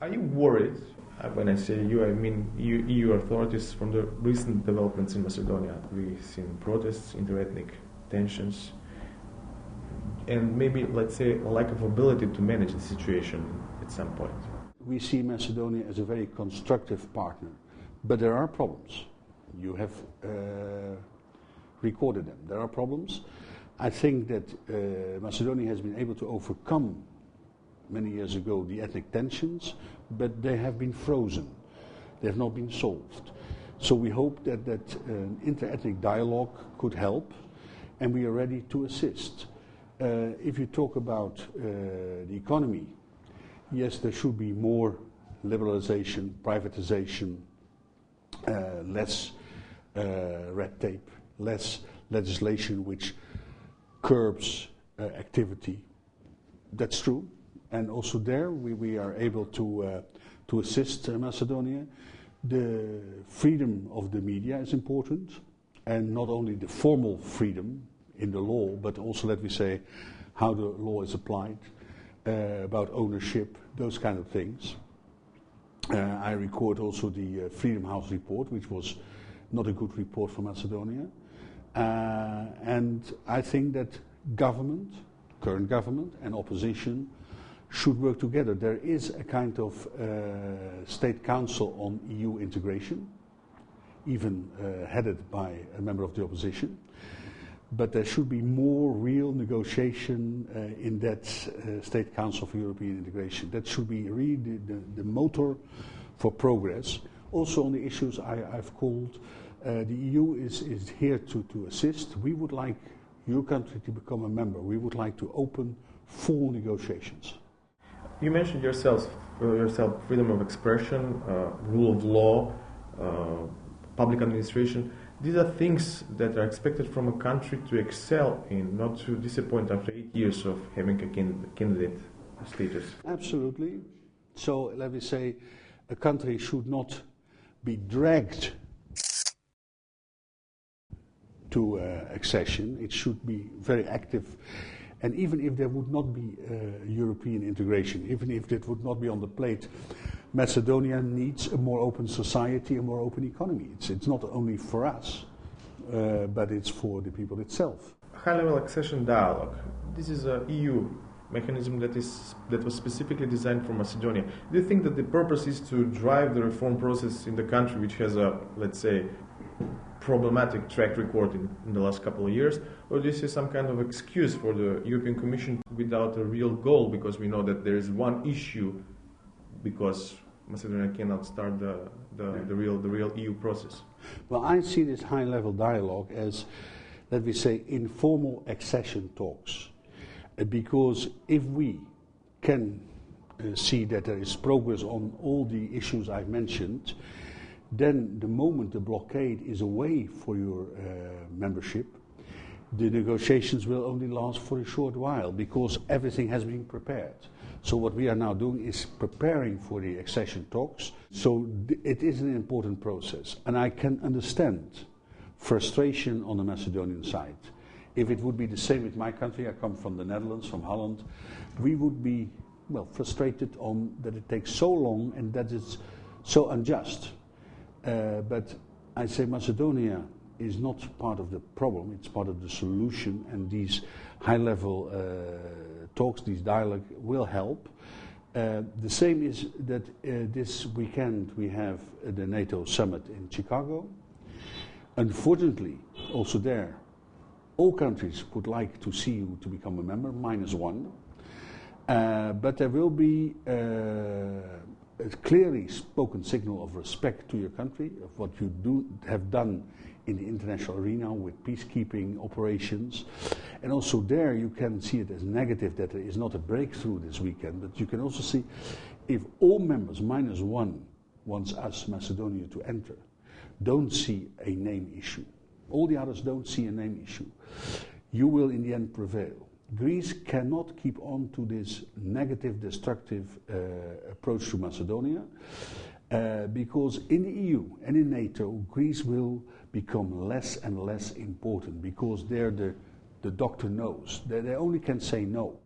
Are you worried? When I say you, I mean EU authorities from the recent developments in Macedonia. We've seen protests, interethnic tensions, and maybe, let's say, a lack of ability to manage the situation at some point. We see Macedonia as a very constructive partner, but there are problems. You have recorded them. There are problems. I think that Macedonia has been able to overcome many years ago the ethnic tensions, but they have been frozen. They have not been solved. So we hope that an inter-ethnic dialogue could help, and we are ready to assist. If you talk about the economy, yes, there should be more liberalization, privatization, less red tape, less legislation which curbs activity. That's true. And also there we are able to assist Macedonia. The freedom of the media is important, and not only the formal freedom in the law, but also, let me say, how the law is applied, about ownership, those kind of things. I record also the Freedom House report, which was not a good report for Macedonia. And I think that government, current government and opposition should work together. There is a kind of state council on EU integration, even headed by a member of the opposition. But there should be more real negotiation in that State Council for European Integration. That should be really the motor for progress. Also on the issues I've called, the EU is here to assist. We would like your country to become a member. We would like to open full negotiations. You mentioned yourself freedom of expression, rule of law, public administration. These are things that are expected from a country to excel in, not to disappoint after 8 years of having a candidate status. Absolutely. So let me say, a country should not be dragged to accession. It should be very active. And even if there would not be European integration, even if that would not be on the plate, Macedonia needs a more open society, a more open economy. It's not only for us, but it's for the people itself. High-level accession dialogue. This is an EU mechanism that was specifically designed for Macedonia. Do you think that the purpose is to drive the reform process in the country, which has a, let's say, problematic track record in the last couple of years, or do you see some kind of excuse for the European Commission without a real goal, because we know that there is one issue because Macedonia cannot start the real EU process? Well, I see this high-level dialogue as, let me say, informal accession talks, because if we can see that there is progress on all the issues I've mentioned, then the moment the blockade is away for your membership, the negotiations will only last for a short while, because everything has been prepared. So what we are now doing is preparing for the accession talks. So it is an important process. And I can understand frustration on the Macedonian side. If it would be the same with my country, I come from the Netherlands, from Holland, we would be, well, frustrated on that it takes so long and that it's so unjust. But I say Macedonia is not part of the problem, it's part of the solution, and these high-level talks, these dialogue will help. The same is that this weekend we have the NATO summit in Chicago. Unfortunately, also there, all countries would like to see you to become a member, -1. But there will be a clearly spoken signal of respect to your country, of what you have done in the international arena with peacekeeping operations. And also there you can see it as negative that there is not a breakthrough this weekend, but you can also see if all members -1 wants us, Macedonia, to enter, don't see a name issue. All the others don't see a name issue. You will in the end prevail. Greece cannot keep on to this negative, destructive approach to Macedonia, because in the EU and in NATO, Greece will become less and less important, because there the doctor knows. They only can say no.